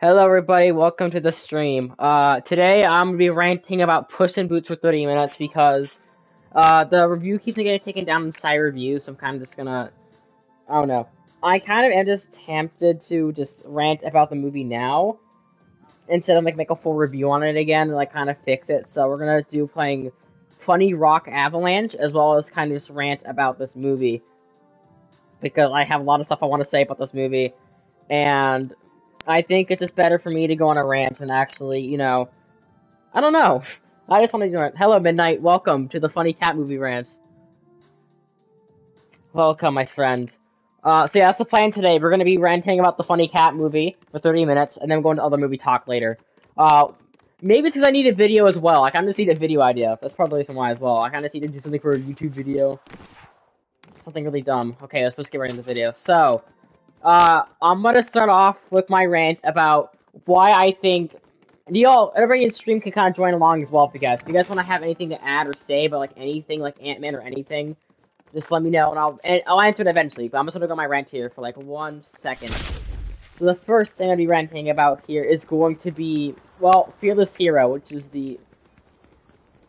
Hello everybody, welcome to the stream. Today I'm gonna be ranting about Puss in Boots for 30 minutes because the review keeps getting taken down in side reviews, so I'm kind of just gonna, I don't know. I kind of am just tempted to just rant about the movie now instead of make a full review on it again and kind of fix it. So we're gonna do playing Funny Rock Avalanche as well as kind of just rant about this movie because I have a lot of stuff I want to say about this movie and I think it's just better for me to go on a rant and actually, I don't know. I just want to do it. Hello, Midnight. Welcome to the Funny Cat Movie Rant. Welcome, my friend. So yeah, that's the plan today. We're going to be ranting about the Funny Cat movie for 30 minutes, and then go into other movie talk later. Maybe it's because I need a video as well. I kind of just need a video idea. That's probably the reason why as well. I kind of need to do something for a YouTube video. Something really dumb. Okay, let's just get right into the video. So, I'm gonna start off with my rant about why I think everybody in stream can kind of join along as well if you guys. If you guys want to have anything to add or say about anything like Ant-Man or anything, just let me know and I'll answer it eventually. But I'm just gonna go on my rant here for like 1 second. So the first thing I'll be ranting about here is going to be Fearless Hero, which is the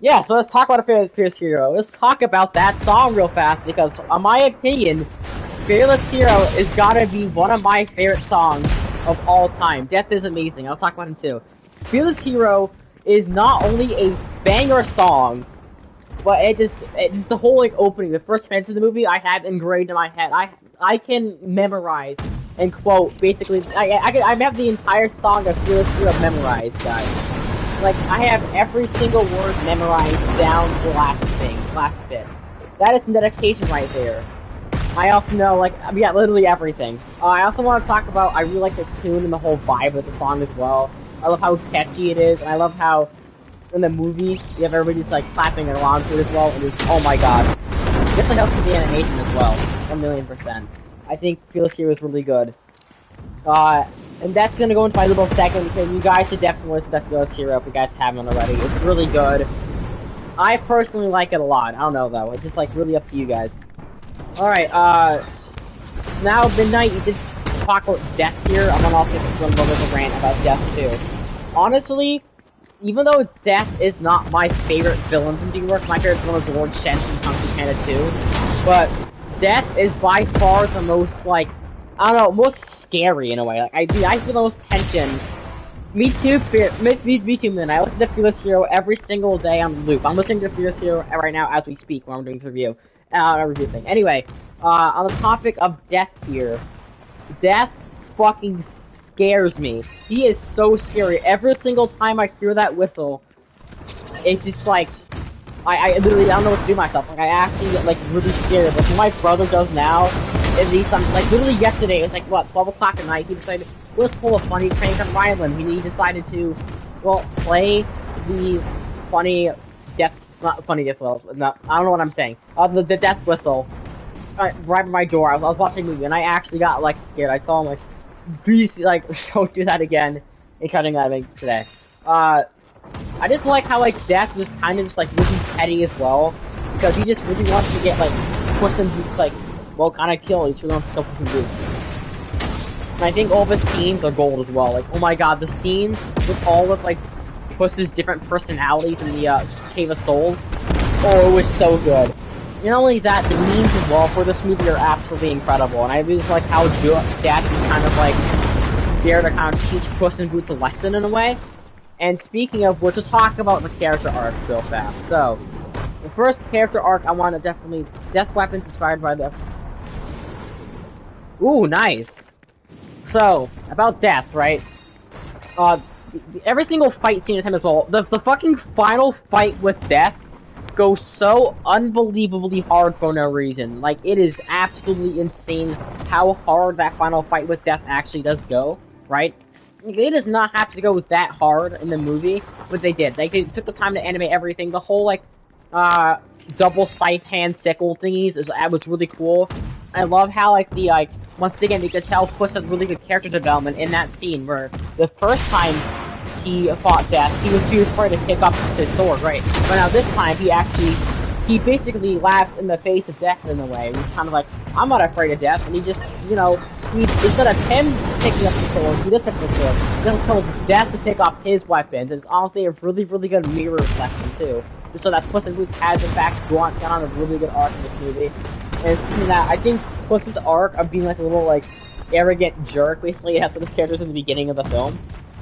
so let's talk about Fearless Hero. Let's talk about that song real fast because, in my opinion, Fearless Hero is gotta be one of my favorite songs of all time. Death is amazing. I'll talk about him too. Fearless Hero is not only a banger song, but it's just the whole opening, the first minutes of the movie I have engraved in my head. I can memorize and quote basically. I have the entire song of Fearless Hero memorized, guys. Like I have every single word memorized down to the last bit. That is some dedication right there. I also know, literally everything. I also want to talk about, I really like the tune and the whole vibe of the song as well. I love how catchy it is, and I love how, in the movie, you have everybody just, clapping along to it as well, and just, oh my god. It definitely helps with the animation as well, 1,000,000%. I think Fearless Hero is really good. And that's gonna go into my little segment, because you guys should definitely listen to Fearless Hero if you guys haven't already. It's really good. I personally like it a lot. I don't know, though. It's just, really up to you guys. Alright, now Midnight, you did talk about Death here. I'm gonna also run a little rant about Death too. Honestly, even though Death is not my favorite villain from DreamWorks, my favorite villain is Lord Shen from Kung Fu Panda 2, but Death is by far the most, most scary in a way. I feel the most tension. Me too, Midnight. I listen to Fearless Hero every single day on loop. I'm listening to Fearless Hero right now as we speak while I'm doing this review. Review thing. Anyway, on the topic of Death here, Death fucking scares me. He is so scary. Every single time I hear that whistle, it's just I literally, I don't know what to do myself. I actually get, really scared. Like, what my brother does now is literally yesterday, it was 12 o'clock at night, he decided, let's pull a funny prank on Ryland. He decided to, play the funny not funny death whistle. No, I don't know what I'm saying. The death whistle. Right by my door. I was watching a movie and I actually got scared. I told him please don't do that again. And cutting that today. I just like how Death was kind of just really petty as well, because he just really wants to get Puss in Boots kind of kill. He really wants to kill Puss in Boots. And I think all of his scenes are gold as well. Oh my god, the scenes with all of Puss's different personalities in the Cave of Souls. Oh, it was so good. Not only that, the memes as well for this movie are absolutely incredible, and I just like how Death is kind of there to kind of teach Puss in Boots a lesson in a way. And speaking of which, let's talk about the character arc real fast. So, the first character arc I want to definitely... Death Weapon's inspired by the... Ooh, nice! So, about Death, right? Every single fight scene with him as well. The fucking final fight with Death goes so unbelievably hard for no reason. It is absolutely insane how hard that final fight with Death actually does go, right? It does not have to go that hard in the movie, but they did. They took the time to animate everything. The whole, double scythe hand sickle thingies was really cool. I love how, once again, you could tell Puss has really good character development in that scene, where the first time he fought Death, he was too afraid to pick up his sword, right? But now this time, he actually he basically laughs in the face of death in a way. He's kind of like, I'm not afraid of death, and he just, you know, he, instead of him picking up the sword, he does pick up the sword. He just tells death to pick up his weapons. It's honestly a really, really good mirror reflection, too. Just so that Puss in Boots has, in fact, gone on a really good arc in this movie. And speaking that, I think Puss's arc of being like a little, like, arrogant jerk, basically, has some of his characters in the beginning of the film.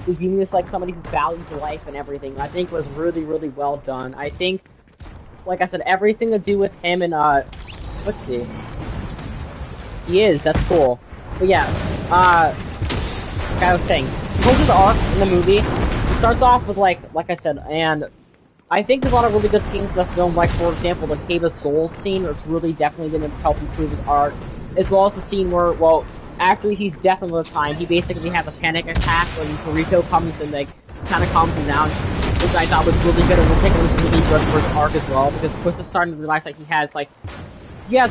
He's being this, like, somebody who values life and everything, I think was really, really well done. I think, like I said, everything to do with him and, let's see. He is, that's cool. But yeah, like I was saying, most of the arc in the movie, it starts off with, like I said, and I think there's a lot of really good scenes in the film, like, for example, the Cave of Souls scene, which really definitely going to help improve his arc, as well as the scene where, well, after he sees death another time, he basically has a panic attack when Burrito comes and, like, kind of calms him down, which I thought was really good, and we'll take it was really good for his arc as well, because Puss is starting to realize that he has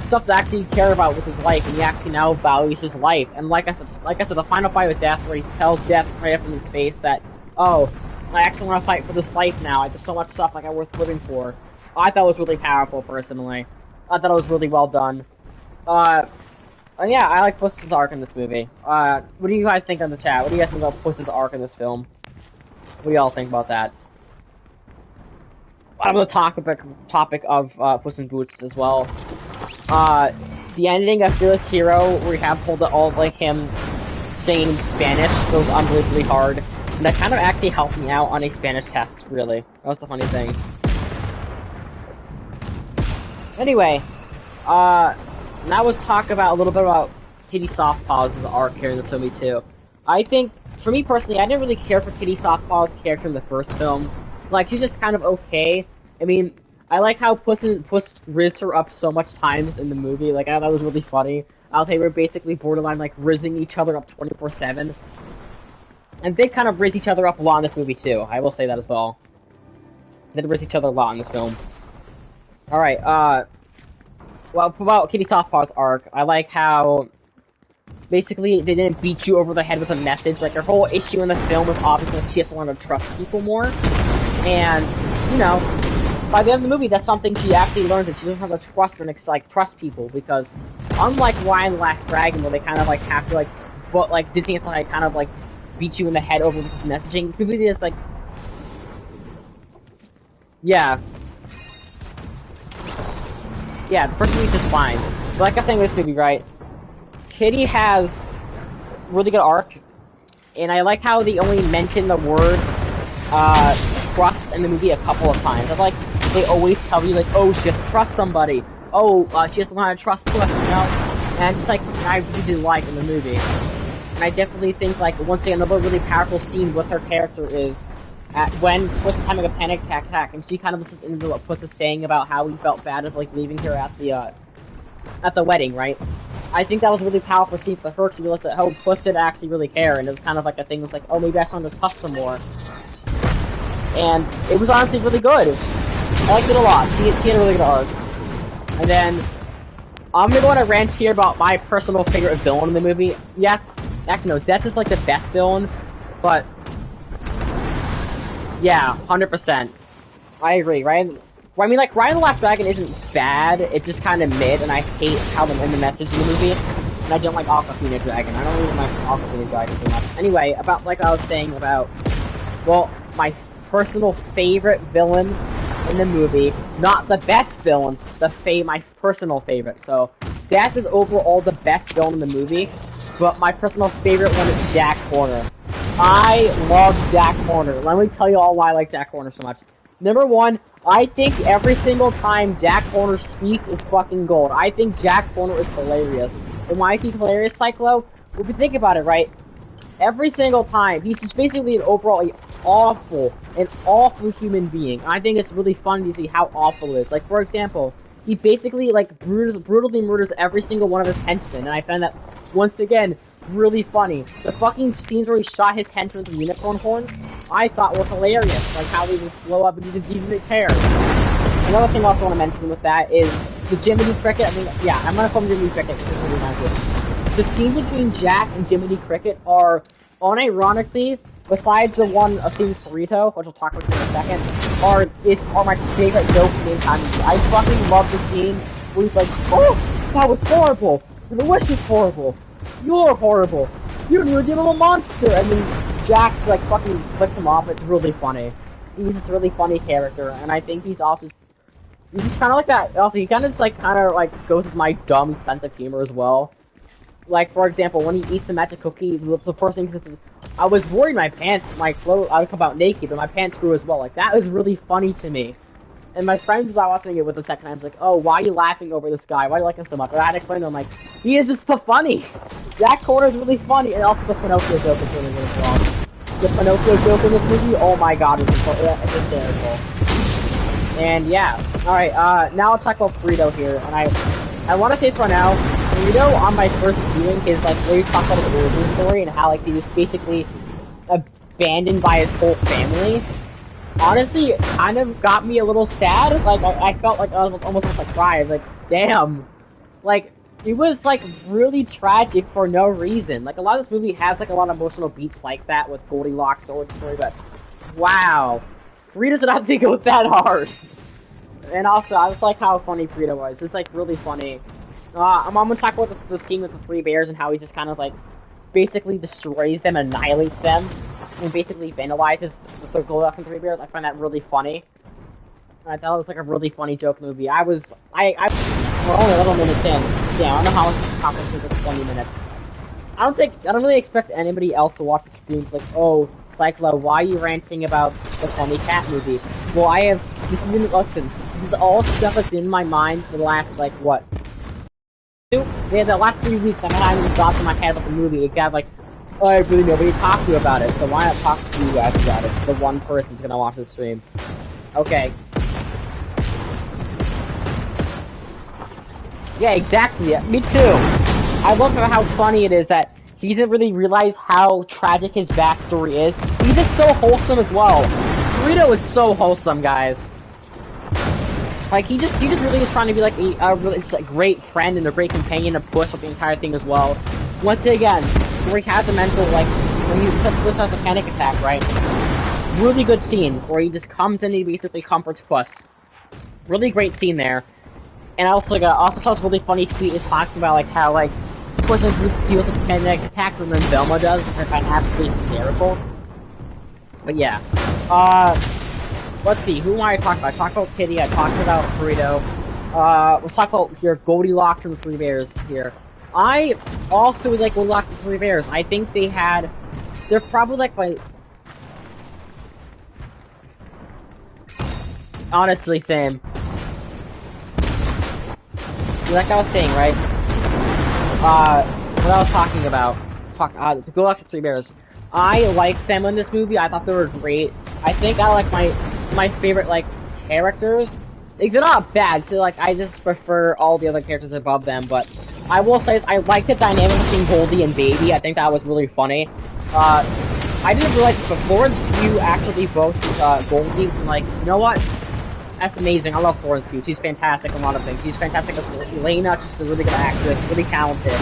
stuff to actually care about with his life, and he actually now values his life. And like I said, the final fight with Death, where he tells Death right up in his face that, oh, I actually want to fight for this life now. There's so much stuff like I'm worth living for. I thought it was really powerful, personally. I thought it was really well done. And yeah, I like Puss's arc in this movie. What do you guys think in the chat? What do you guys think about Puss's arc in this film? What do y'all think about that? On the topic of Puss in Boots as well. The ending of Fearless Hero, where we have pulled all of, like, him saying in Spanish, goes unbelievably hard. And that kind of actually helped me out on a Spanish test, really. That was the funny thing. Anyway, now let's talk about a little bit about Kitty Softpaw's arc here in this movie, too. I think, for me personally, I didn't really care for Kitty Softpaw's character in the first film. Like, she's just kind of okay. I mean, I like how Puss rizzed her up so much times in the movie. Like, I thought that was really funny. They were basically borderline, like, rizzing each other up 24/7. And they kind of rizz each other up a lot in this movie, too. I will say that as well. They rizz each other a lot in this film. Alright, well, about Kitty Softpaw's arc, I like how basically they didn't beat you over the head with a message. Like, her whole issue in the film was obviously that she just wanted to trust people more. And, you know, by the end of the movie, that's something she actually learns, that she doesn't have to trust or, like, trust people, because unlike Ryan the Last Dragon, where they kind of, like, have to, like, but, like, Disney has to, like, kind of, like, beat you in the head over with messaging, this movie is, like, yeah, the first movie's just fine. But like I was saying in this movie, right, Kitty has really good arc, and I like how they only mention the word, trust in the movie a couple of times. It's like, they always tell you, like, oh, she has to trust somebody. Oh, she doesn't want to trust Puss, you know? And it's just, like, something I really like in the movie. And I definitely think, like, once again, another really powerful scene with her character is when Puss is having a panic attack, and she kind of listens into what Puss is saying about how he felt bad of, like, leaving her at the wedding, right? I think that was a really powerful scene for her, because she realized that, oh, Puss didn't actually really care, and it was kind of like a thing, it was like, oh, maybe I started to trust her more. And it was honestly really good. I liked it a lot. She had a really good arc. And then, I'm gonna go on a rant here about my personal favorite villain in the movie. Yes, actually no, Death is like the best villain, but yeah, 100%. I agree, right? Well, I mean, like, Ryan the Last Dragon isn't bad, it's just kind of mid, and I hate how they end the message in the movie. And I don't like Aquafina Dragon. I don't really like Aquafina Dragon too much. Anyway, about, like I was saying about, well, my personal favorite villain in the movie, not the best villain, my personal favorite. So, Death is overall the best villain in the movie, but my personal favorite one is Jack Horner. I love Jack Horner. Let me tell you all why I like Jack Horner so much. Number one, I think every single time Jack Horner speaks is fucking gold. I think Jack Horner is hilarious. And why is he hilarious, Cyclo? Well, if you think about it, right? Every single time, he's just basically an overall an awful human being. And I think it's really fun to see how awful it is. Like, for example, he basically, like, brutally murders every single one of his henchmen. And I found that, once again, really funny. The fucking scenes where he shot his henchmen with unicorn horns, I thought were hilarious. Like, how they just blow up and he just didn't care. Another thing I also want to mention with that is the Jiminy Cricket. I mean, yeah, I'm gonna call him Jiminy Cricket because it's really nice with it. The scenes between Jack and Jiminy Cricket are, unironically, besides the one of seeing Burrito, which we'll talk about in a second, are my favorite jokes in the entire movie. I fucking love the scene where he's like, "Oh, that was horrible. The wish is horrible. You're horrible. You didn't even give him a monster." And then Jack like fucking flips him off. It's really funny. He's just a really funny character, and I think he's just kind of like that. Also, he kind of goes with my dumb sense of humor as well. Like, for example, when he eats the magic cookie, the first thing he says is, "I was worried my clothes, I would come out naked, but my pants grew as well." Like, that was really funny to me. And my friends was watching it with the second time, was like, "Oh, why are you laughing over this guy? Why do you like him so much?" And I had to explain to him, like, he is just funny. Jack Corner is really funny, and also the Pinocchio joke is really, really strong. The Pinocchio joke in this movie, oh my god, it's hysterical. And yeah, alright, now I'll talk about Frito here, and I want to say this right now, Frito, on my first viewing, is like where you talk about his origin story and how like he was basically abandoned by his whole family. Honestly, it kind of got me a little sad. Like I felt like I was almost like crying. Like damn, like it was like really tragic for no reason. Like a lot of this movie has like a lot of emotional beats like that with Goldilocks origin story, but wow, Frito did not have to go that hard. And also, I just like how funny Frito was. It's like really funny. I'm gonna talk about the scene with the three bears and how he just kind of like basically destroys them, annihilates them, and basically vandalizes the Goldilocks and three bears. I find that really funny. I thought it was like a really funny joke movie. We're only a little minutes in. Yeah, I don't know how much it's accomplished in 20 minutes. I don't really expect anybody else to watch the stream like, "Oh, Cyclo, why are you ranting about the Funny Cat movie?" Well, this is all stuff that's been in my mind for the last, like, what? Yeah, the last 3 weeks I've had any thoughts in my head about the movie. It got like, "Oh, I really nobody to talk to about it, so why not talk to you guys about it? The one person's gonna watch the stream." Okay. Yeah, exactly. Yeah, me too. I love how funny it is that he doesn't really realize how tragic his backstory is. He's just so wholesome as well. Burrito is so wholesome, guys. Like he just really is trying to be like a really great friend and a great companion to push up the entire thing as well. Once again, where he has a mental like when he just has a panic attack, right? Really good scene where he just comes in and he basically comforts Puss. Really great scene there. And also thought it was really funny tweet is talking about like how like Puss would steal the panic attack than Velma does, which I find absolutely hysterical. But yeah. Let's see, who am I talking about? I talked about Kitty, I talked about Burrito. Let's talk about here Goldilocks and the Three Bears here. I also would like Goldilocks and the Three Bears. I think they're probably like my... Honestly, same. Like I was saying, right? What I was talking about. Fuck, the Goldilocks and the Three Bears. I liked them in this movie, I thought they were great. I think I like my favorite, like, characters. Like, they're not bad, so, like, I just prefer all the other characters above them, but I will say I like the dynamic between Goldie and Baby. I think that was really funny. I didn't realize this, but Florence Pugh actually votes, Goldie, and, like, you know what? That's amazing. I love Florence Pugh. She's fantastic in a lot of things. She's fantastic as Elena. She's a really good actress, really talented.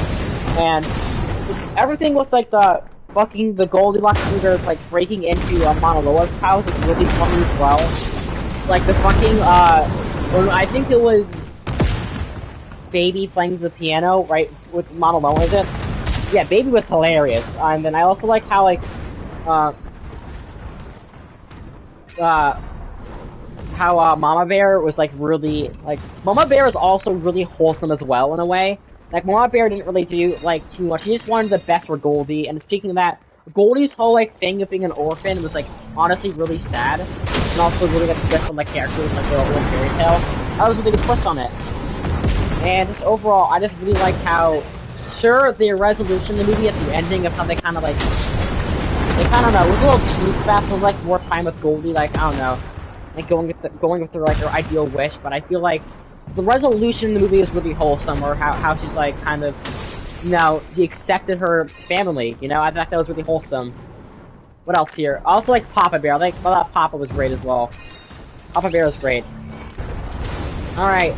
And everything with, like, the Goldilocks leader, like, breaking into Mauna Loa's house is really funny as well. Like, the fucking, I think it was Baby playing the piano, right, with Mauna Loa, is it? Yeah, Baby was hilarious. And then I also like how, like, how Mama Bear was, like, really, like, Mama Bear is also really wholesome as well, in a way. Like, Mama Bear didn't really do, like, too much. She just wanted the best for Goldie, and speaking of that, Goldie's whole, like, thing of being an orphan was, like, honestly really sad, and also really good twist on the characters, like, the little fairy tale. That was a really good twist on it. And just overall, I just really like how, sure, the resolution of the movie at the ending of how they kind of, like, it was a little cheap, fast, was, like, more time with Goldie, like, I don't know, like, going with her, like, her ideal wish, but I feel like the resolution in the movie is really wholesome, or how she's, like, kind of, you know, she accepted her family, you know, I thought that was really wholesome. What else here? I also like Papa Bear. I thought Papa was great as well. Papa Bear was great. Alright,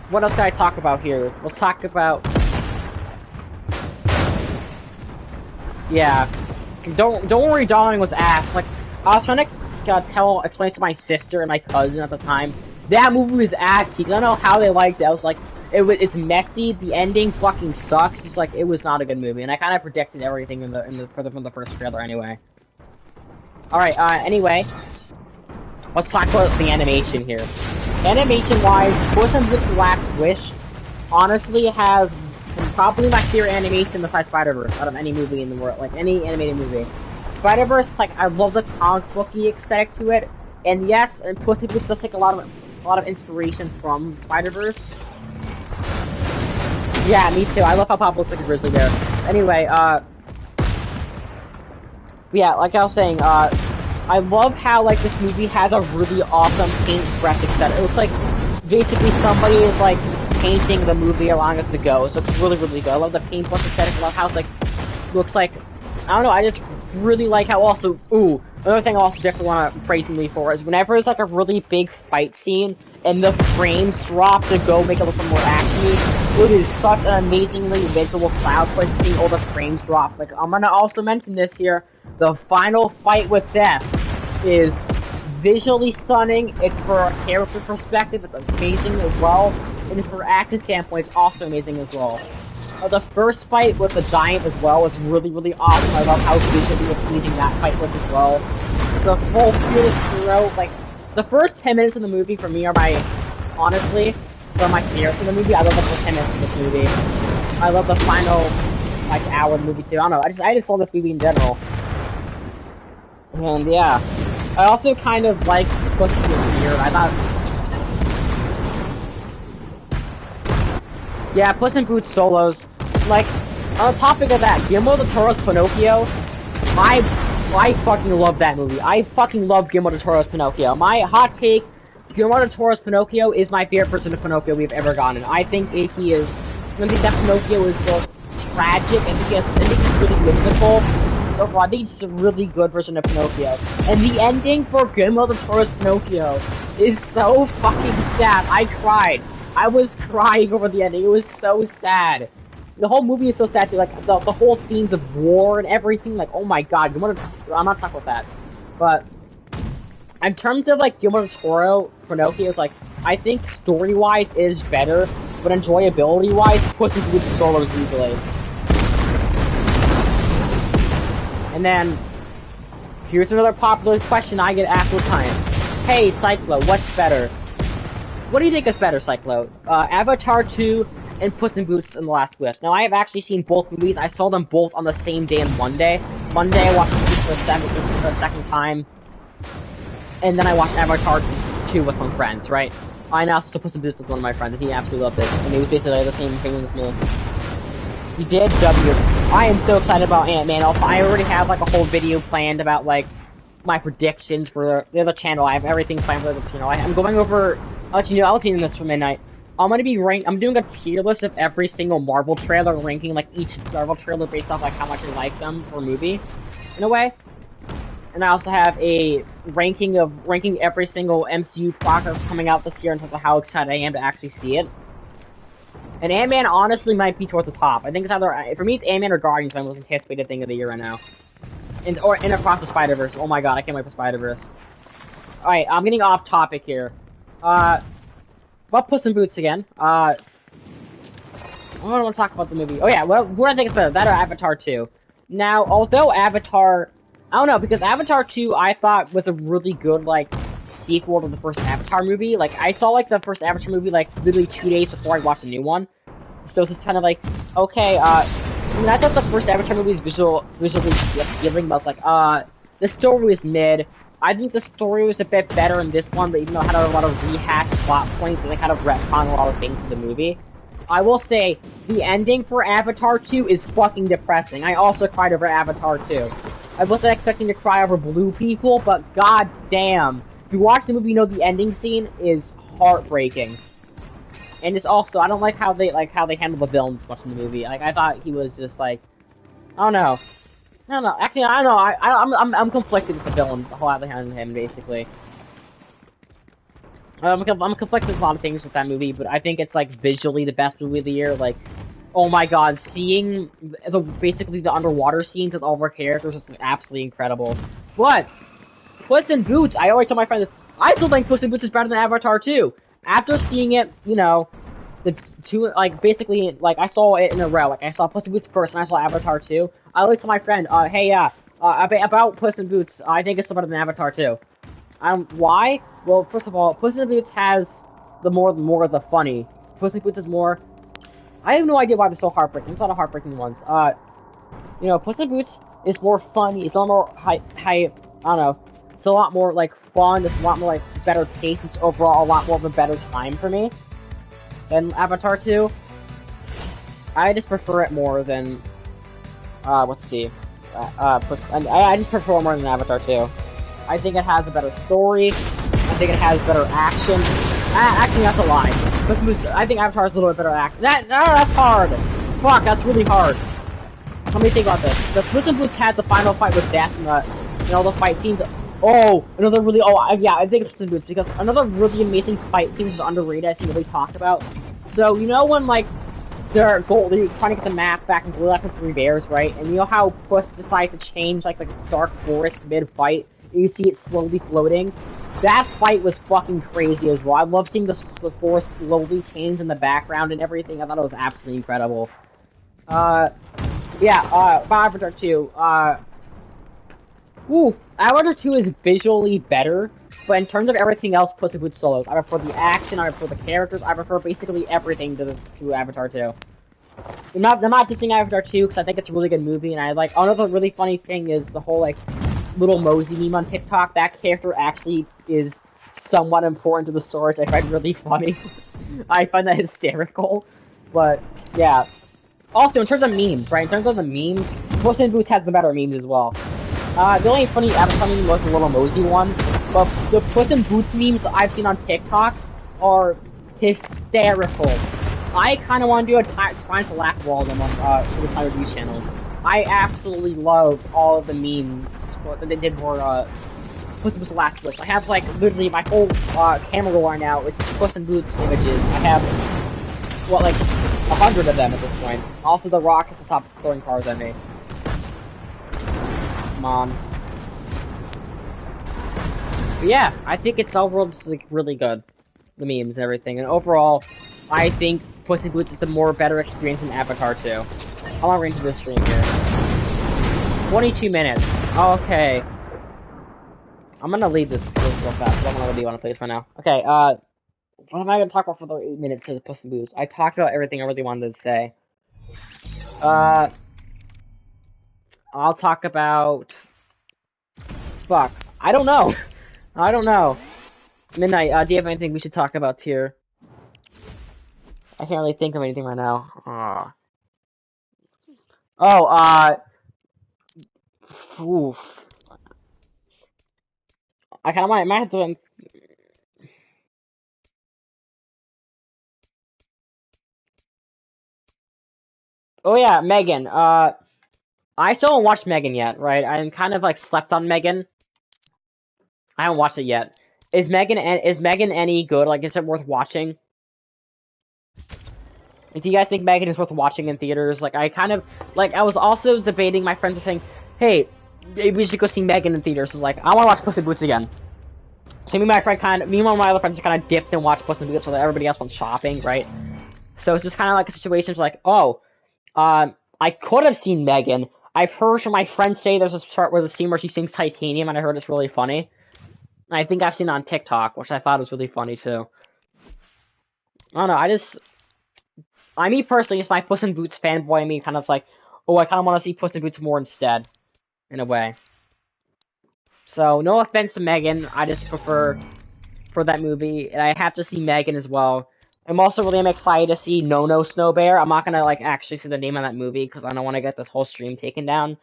what else can I talk about here? Let's talk about... Yeah. Don't worry, darling was ass. Like, I was trying to explain to my sister and my cousin at the time, that movie was ass cheeks. I don't know how they liked it. I was like, it's messy. The ending fucking sucks. Just like it was not a good movie, and I kind of predicted everything from the first trailer anyway. All right. Anyway, let's talk about the animation here. Animation-wise, Puss in Boots: The Last Wish honestly has probably my favorite animation besides Spider-Verse out of any movie in the world, like any animated movie. Spider-Verse, like I love the comic booky aesthetic to it, and yes, and Puss in Boots does take a lot of inspiration from Spider-Verse. Yeah, me too. I love how Pop looks like a grizzly bear. Anyway, yeah, like I was saying, I love how like this movie has a really awesome paintbrush aesthetic. It looks like basically somebody is like painting the movie allowing us to go. So it's really, really good. I love the paintbrush aesthetic. I love how it's like looks like, I don't know, I just really like how also, ooh, another thing I also definitely want to praise the movie for is whenever it's like a really big fight scene and the frames drop to go make it look more actiony, it is such an amazingly visual style choice seeing all the frames drop. Like, I'm gonna also mention this here, the final fight with Death is visually stunning, it's for a character perspective, it's amazing as well, and it's for acting standpoint, it's also amazing as well. The first fight with the giant as well was really, really awesome. I love how visually pleasing that fight was as well. The full Fearless Hero, like, the first 10 minutes of the movie for me are honestly, some of my favorites in the movie. I love the first 10 minutes of this movie. I love the final, like, hour of the movie too. I don't know, I just love this movie in general. And yeah. I also kind of like Puss in Boots here. I thought... Yeah, Puss in Boots solos. Like, on the topic of that, Guillermo del Toro's Pinocchio, I fucking love that movie. I fucking love Guillermo del Toro's Pinocchio. My hot take, Guillermo del Toro's Pinocchio is my favorite version of Pinocchio we've ever gotten. I think I think that Pinocchio is both tragic and I think it's really whimsical. So far, I think it's a really good version of Pinocchio. And the ending for Guillermo del Toro's Pinocchio is so fucking sad. I cried. I was crying over the ending. It was so sad. The whole movie is so sad too. Like the whole themes of war and everything. Like, oh my god, I'm not talking about that. But in terms of like Guillermo del Toro, Pinocchio is like, I think story-wise is better, but enjoyability-wise, Puss in Boots solos easily. And then, here's another popular question I get asked all the time. Hey, Cyclo, what's better? What do you think is better, Cyclo? Avatar 2 and Puss in Boots and The Last Wish. Now, I have actually seen both movies. I saw them both on the same day in one day. Monday, I watched Puss for the second time. And then I watched Avatar 2 with some friends, right? I now saw Puss in Boots with one of my friends, and he absolutely loved it. And he was basically the same thing with me. He did, W. I am so excited about Ant-Man. I already have, like, a whole video planned about, like, my predictions for the other channel. I have everything planned for the other channel. I'm going over... I'll let you know this for midnight. I'm doing a tier list of every single Marvel trailer, ranking, like, each Marvel trailer based off, like, how much I like them for a movie, in a way. And I also have a ranking every single MCU product that's coming out this year in terms of how excited I am to actually see it. And Ant-Man honestly might be towards the top. I think it's either, for me, it's Ant-Man or Guardians, my most anticipated thing of the year right now. Or Across the Spider-Verse. Oh my god, I can't wait for Spider-Verse. Alright, I'm getting off topic here. About Puss in Boots again. I don't want to talk about the movie. Oh yeah, well, what do I think is better, that or Avatar 2? Now, although Avatar... I don't know, because Avatar 2, I thought, was a really good, like, sequel to the first Avatar movie. Like, I saw, like, the first Avatar movie, like, literally 2 days before I watched the new one. So it's just kind of like, okay, I mean, I thought the first Avatar movie was visually appealing, but I was like, the story was mid. I think the story was a bit better in this one, but even though it had a lot of rehashed plot points, and they kind of retconned a lot of things in the movie. I will say, the ending for Avatar 2 is fucking depressing. I also cried over Avatar 2. I wasn't expecting to cry over blue people, but god damn. If you watch the movie, you know the ending scene is heartbreaking. And it's also, I don't like how they handle the villain so much in the movie. Like, I thought he was just like, I don't know. Actually, I don't know. I'm conflicted with the villain, the whole how they handle him, basically. I'm conflicted with a lot of things with that movie, but I think it's, like, visually the best movie of the year. Like, oh my god, seeing basically the underwater scenes with all of our characters is absolutely incredible. But, Puss in Boots, I always tell my friend this, I still think Puss in Boots is better than Avatar 2. After seeing it, you know, it's two, like, basically, like, I saw it in a row. Like, I saw Puss in Boots first, and I saw Avatar 2. I always tell my friend, hey, about Puss in Boots, I think it's still better than Avatar 2. Why? Well, first of all, Puss in Boots has more of the funny. Puss in Boots is more... I have no idea why they're so heartbreaking. It's not a heartbreaking ones. You know, Puss in Boots is more funny. It's a lot more I don't know. It's a lot more, like, fun. It's a lot more, like, better pace. It's overall a lot more of a better time for me than Avatar 2. I just prefer it more than, let's see. I just prefer it more than Avatar 2. I think it has a better story. I think it has better action. Actually, that's a lie. I think Avatar has a little bit better action. That's hard. Fuck, that's really hard. Let me think about this. The Puss in Boots had the final fight with Death and all the fight scenes. Oh, yeah, I think it's Puss in Boots because another really amazing fight scene is underrated as you really talked about. So, you know when, like, they're trying to get the map back in Blue after Three Bears, right? And you know how Puss decides to change, like, the dark forest mid-fight? And you see it slowly floating? That fight was fucking crazy as well. I love seeing the forest slowly change in the background and everything. I thought it was absolutely incredible. Yeah, Avatar 2, Avatar 2 is visually better, but in terms of everything else, Puss in Boots solos. I prefer the action, I prefer the characters, I prefer basically everything to Avatar 2. I'm not dissing Avatar 2 because I think it's a really good movie, and I like. Another really funny thing is the whole like little Mosey meme on TikTok. That character actually is somewhat important to the story, which I find really funny. I find that hysterical, but yeah. Also, in terms of memes, right? In terms of the memes, Puss in Boots has the better memes as well. The only funny Avatar meme was the little Mosey one, but the Puss in Boots memes I've seen on TikTok are hysterical. I kind of want to do a time to laugh for all of them on for the Cyber Beast channel. I absolutely love all of the memes that they did for Puss in Boots: The Last Wish. I have like literally my whole camera roll right now. It's Puss in Boots images. I have what like 100 of them at this point. Also, The Rock has to stop throwing cars at me. Come on. But yeah, I think it's overall just like really good. The memes and everything. And overall, I think Puss in Boots is a more better experience than Avatar 2. How long are we into this stream here? 22 minutes. Okay. I'm gonna leave this real fast. I don't really want to play this right now. Okay, what am I gonna talk about for the 8 minutes to the Puss in Boots? I talked about everything I really wanted to say. I'll talk about... Fuck. I don't know. I don't know. Midnight, do you have anything we should talk about here? I can't really think of anything right now. Oof. I kind of might have to... Oh yeah, Megan, I still haven't watched Megan yet, right? I'm kind of like slept on Megan. I haven't watched it yet. Is Megan any good? Like, is it worth watching? Like, do you guys think Megan is worth watching in theaters? Like, I kind of like. I was also debating. My friends were saying, "Hey, maybe we should go see Megan in theaters." So, like, I want to watch Puss in Boots again. So me and one of my other friends kind of dipped and watched Puss in Boots, so that everybody else went shopping, right? So it's just kind of like a situation. It's like, oh, I could have seen Megan. I've heard from my friends say there's a scene where she sings Titanium, and I heard it's really funny. I think I've seen it on TikTok, which I thought was really funny too. I don't know, me personally, it's my Puss in Boots fanboy me kind of like, oh, I kind of want to see Puss in Boots more instead, in a way. So, no offense to Megan, I just prefer for that movie, and I have to see Megan as well. I'm also really excited to see No No Snow Bear. I'm not gonna like actually say the name of that movie because I don't want to get this whole stream taken down.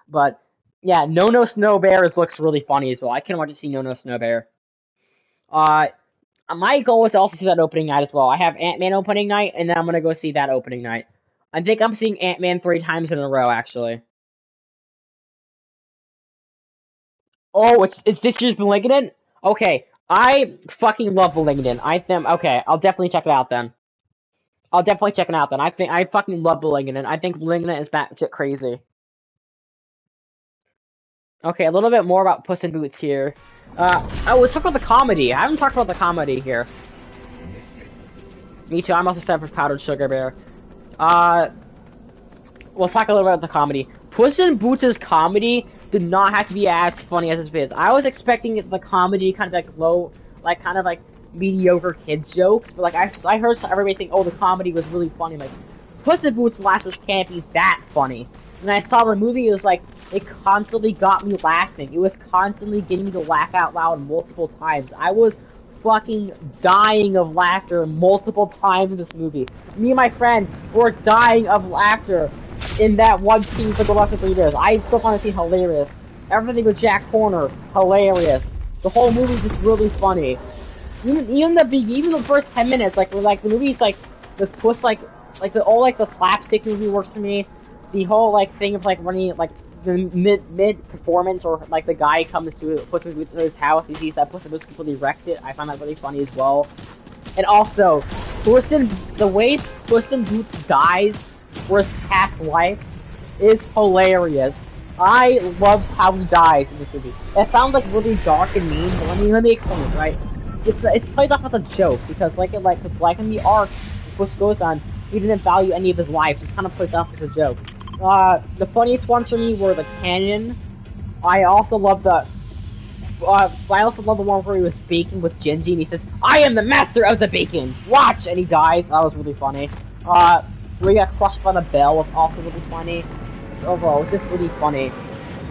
But yeah, No No Snow Bear looks really funny as well. I can't wait to see No No Snow Bear. My goal is to also see that opening night as well. I have Ant-Man opening night, and then I'm gonna go see that opening night. I think I'm seeing Ant-Man 3 times in a row, actually. Oh, it's this year's Malignant? Okay, I fucking love Malignant. Okay, I'll definitely check it out then. I'll definitely check it out then. I fucking love Malignant. I think Malignant is batshit crazy. Okay, a little bit more about Puss in Boots here. Let's talk about the comedy. I haven't talked about the comedy here. Me too. I'm also set for Powdered Sugar Bear. Uh, we'll talk a little bit about the comedy. Puss in Boots' comedy did not have to be as funny as it is. I was expecting the comedy kind of like low, like kind of like mediocre kids jokes, but like I heard everybody saying, "Oh, the comedy was really funny." Like Puss in Boots last was can't be that funny. When I saw the movie, it was like it constantly got me laughing. It was constantly getting me to laugh out loud multiple times. I was fucking dying of laughter multiple times in this movie. Me and my friend were dying of laughter in that one scene for the last 3 years. I still find the scene hilarious. Everything with Jack Horner, hilarious. The whole movie's just really funny. Even the first 10 minutes, like the movie's like this push like the slapstick movie works for me. The whole like thing of like running like the mid performance or like the guy comes to Puss in Boots to his house, he sees that Puss in Boots completely wrecked it. I find that really funny as well. And also, the way Puss in Boots dies for his past lives is hilarious. I love how he dies in this movie. It sounds like really dark and mean, but let me explain this, right? It's played off as a joke because because in the arc Puss goes on, he didn't value any of his lives. It's kind of plays off as a joke. The funniest ones for me were the canyon. I also love the one where he was baking with Gingy and he says, "I am the master of the bacon! Watch!" And he dies. That was really funny. Where he got crushed by the bell was also really funny. Overall, it was just really funny.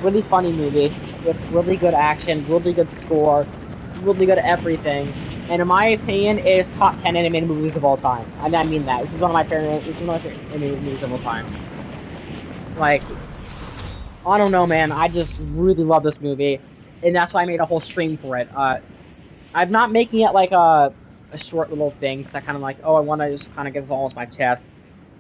Really funny movie with really good action, really good score, really good everything. And in my opinion, it is top 10 animated movies of all time. I mean that. This is one of my favorite animated movies of all time. Like, I don't know, man. I just really love this movie, and that's why I made a whole stream for it. I'm not making it like a short little thing because I kind of like, oh, I want to just kind of get this all off my chest.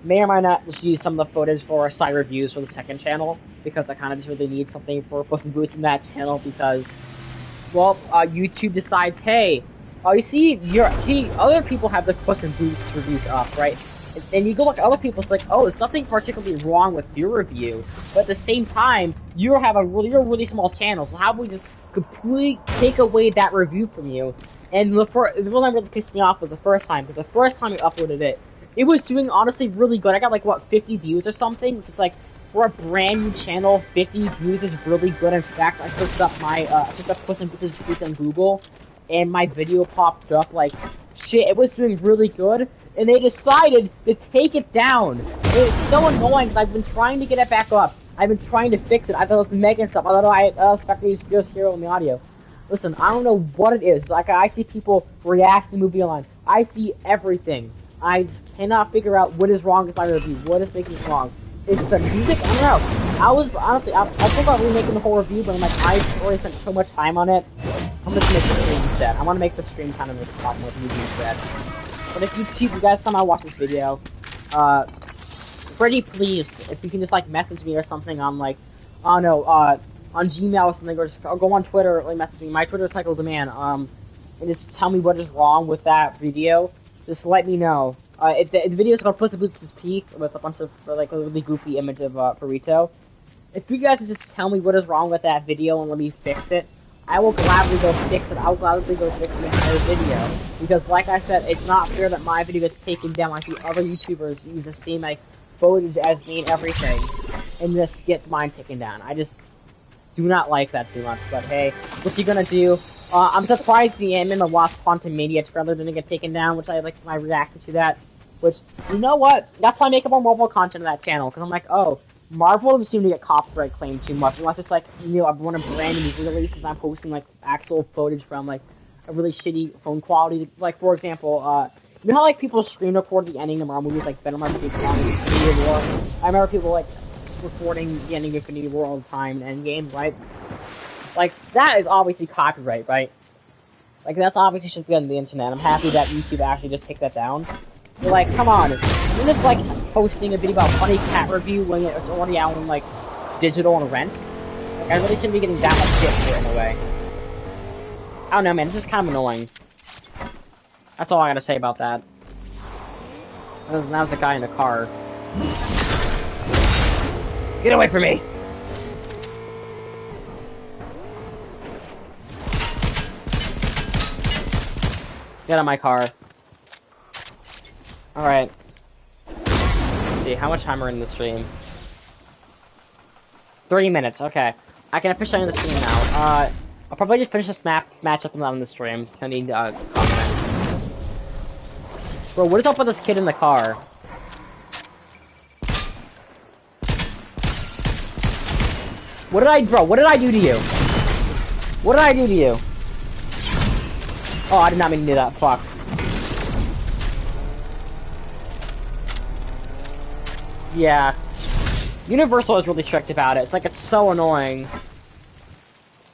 May or may not just use some of the footage for side reviews for the second channel because I kind of just really need something for Puss in Boots in that channel because, well, YouTube decides, hey, other people have the Puss in Boots reviews up, right? And you go look at other people, it's like, oh, there's nothing particularly wrong with your review, but at the same time, you're a really small channel, so how about we just completely take away that review from you? And the one that really pissed me off was the first time, because the first time you uploaded it, it was doing honestly really good. I got like, what, 50 views or something? It's just like, for a brand new channel, 50 views is really good. In fact, I searched up Puss in Boots reviews on Google, and my video popped up like, shit, it was doing really good, and they decided to take it down. It's so annoying because I've been trying to get it back up. I've been trying to fix it. I thought it was the Megan stuff. I thought I was expecting to just hear it on the audio. Listen, I don't know what it is. Like, I see people react to the movie online. I see everything. I just cannot figure out what is wrong with my review. What is making it wrong? It's the music? I don't know. I was, honestly, I thought about remaking the whole review, but I'm like, I've already spent so much time on it. I'm just gonna make the stream instead. I want to make the stream kind of this problem with movie instead. But if you guys somehow watch this video, pretty please, if you can just like message me or something on like, I don't know, on Gmail or something, or just go on Twitter or like message me. My Twitter is Cycle Demand. And just tell me what is wrong with that video. Just let me know. The video is called Puss in Boots' Peak with a bunch of like a really goofy image of Burrito. If you guys would just tell me what is wrong with that video and let me fix it, I will gladly go fix it. I'll gladly go fix the entire video. Because like I said, it's not fair that my video gets taken down like the other YouTubers use the same like footage as me and everything. And this gets mine taken down. I just do not like that too much. But hey, what's he gonna do? I'm surprised the Ant-Man the Wasp Quantumania trailer didn't get taken down, which I like my reaction to that. Which, you know what? That's why I make more Marvel content on that channel, because I'm like, oh, Marvel doesn't seem to get copyright claimed too much, unless it's like, you know, one of brand new releases, I'm posting like actual footage from like a really shitty phone quality. Like, for example, you know how like people screen record the ending of Marvel movies like Venom vs. Infinity War? I remember people like recording the ending of Infinity War all the time in Endgame, right? Like, that is obviously copyright, right? Like, that's obviously should be on the internet. I'm happy that YouTube actually just take that down. You're like, come on, you're just like posting a video about funny cat review when it's already out on like digital and Rent. Like, I really shouldn't be getting that much shit for it in a way. I don't know, man, it's just kind of annoying. That's all I gotta say about that. That was the guy in the car. Get away from me! Get out of my car. Alright. Let's see, how much time are in the stream? 30 minutes, okay. I can officially end the stream now. I'll probably just finish this matchup and not on the stream. I need, comment. Bro, what is up with this kid in the car? What did I do to you? What did I do to you? Oh, I did not mean to do that, fuck. Yeah. Universal is really strict about it. It's like, it's so annoying.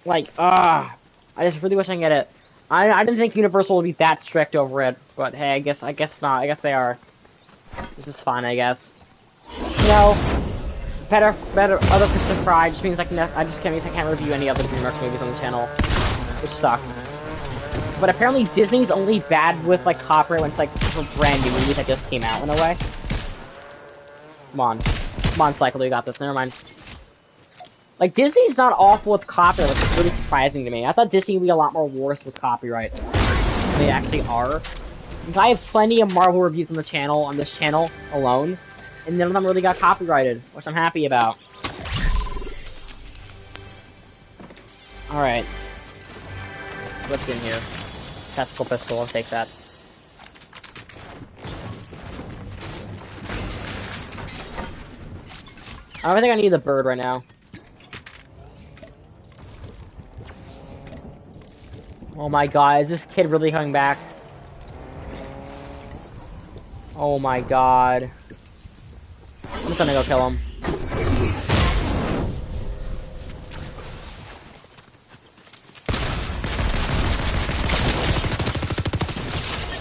Like, I just really wish I can get it. I didn't think Universal would be that strict over it, but hey, I guess not. I guess they are. This is fine, I guess. You know, better other fish to fry just means I can't review any other DreamWorks movies on the channel, which sucks. But apparently Disney's only bad with like copyright when it's like for brand new movies that just came out in a way. Come on, Cycle, you got this. Never mind. Like, Disney's not awful with copyright, which is really surprising to me. I thought Disney would be a lot more worse with copyright than they actually are. Because I have plenty of Marvel reviews on the channel, on this channel alone, and none of them really got copyrighted, which I'm happy about. Alright. What's in here? Tactical pistol, I'll take that. I don't think I need the bird right now. Oh my god, is this kid really coming back? Oh my god. I'm just gonna go kill him.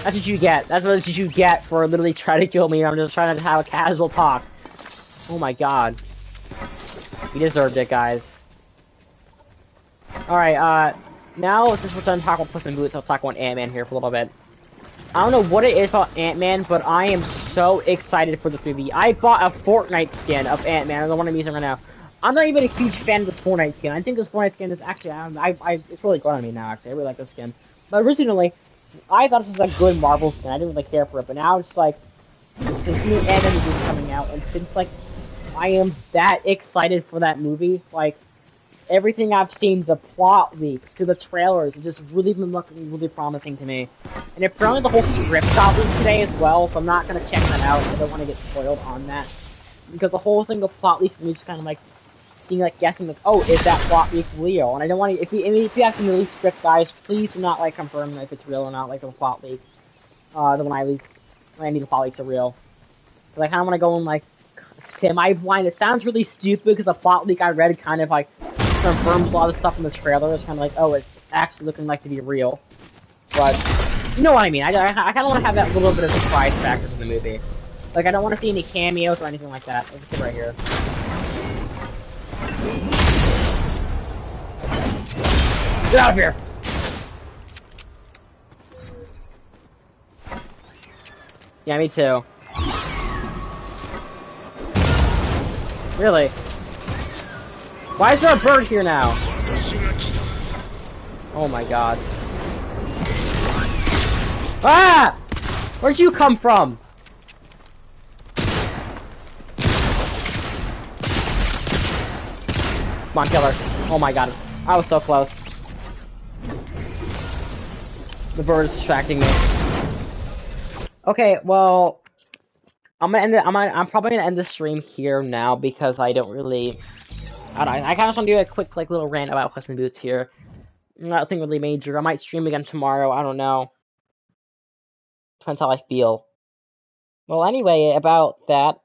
That's what you get. That's what you get for literally trying to kill me. I'm just trying to have a casual talk. Oh my god. He deserved it, guys. Alright, now since we're done talking about Puss in Boots, I'll talk about Ant-Man here for a little bit. I don't know what it is about Ant-Man, but I am so excited for this movie. I bought a Fortnite skin of Ant-Man, the one I'm using right now. I'm not even a huge fan of this Fortnite skin. I think this Fortnite skin is actually, it's really growing on me now, actually. I really like this skin. But originally, I thought this was a good Marvel skin. I didn't really care for it, but now it's like, since new Ant-Man movie is coming out, and since, like, I am that excited for that movie, like, everything I've seen, the plot leaks to the trailers, it's just really been looking really promising to me. And apparently the whole script got leaked today as well, so I'm not gonna check that out. I don't want to get spoiled on that. Because the whole thing of plot leaks is just kind of like, seeing, like, guessing, like, oh, is that plot leak real? And I don't want to, if you have some release script, guys, please do not, like, confirm if it's real or not, like, the plot leak. The one when I need the plot leaks are real. Because I kind of want to go in, like, semi-blind. It sounds really stupid because the plot leak I read kind of, like, confirms a lot of stuff in the trailer. It's kind of like, oh, it's actually looking like to be real. But, you know what I mean. I kind of want to have that little bit of surprise factor in the movie. Like, I don't want to see any cameos or anything like that. There's a kid right here. Get out of here! Yeah, me too. Really? Why is there a bird here now? Oh my god. Ah! Where'd you come from? Come on, kill her. Oh my god. I was so close. The bird is distracting me. Okay, well, I'm probably gonna end the stream here now because I don't really. I kind of just want to do a quick, like, little rant about Puss in Boots here. Nothing really major. I might stream again tomorrow. I don't know. Depends how I feel. Well, anyway, about that.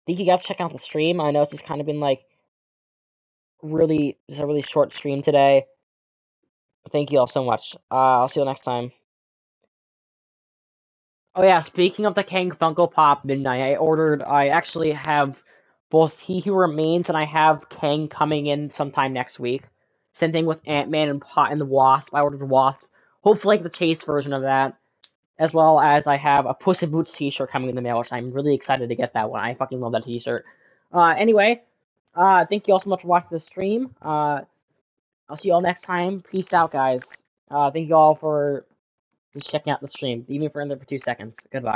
Thank you guys for checking out the stream. I know this has kind of been like it's a really short stream today. Thank you all so much. I'll see you next time. Oh yeah, speaking of the Kang Funko Pop Midnight, I actually have both He Who Remains and I have Kang coming in sometime next week. Same thing with Ant-Man and the Wasp. I ordered the Wasp. Hopefully like the Chase version of that. As well as I have a Puss in Boots t-shirt coming in the mail, which I'm really excited to get that one. I fucking love that t-shirt. Anyway, thank you all so much for watching the stream. I'll see you all next time. Peace out, guys. Thank you all for Just checking out the stream. Leave me for 2 seconds. Goodbye.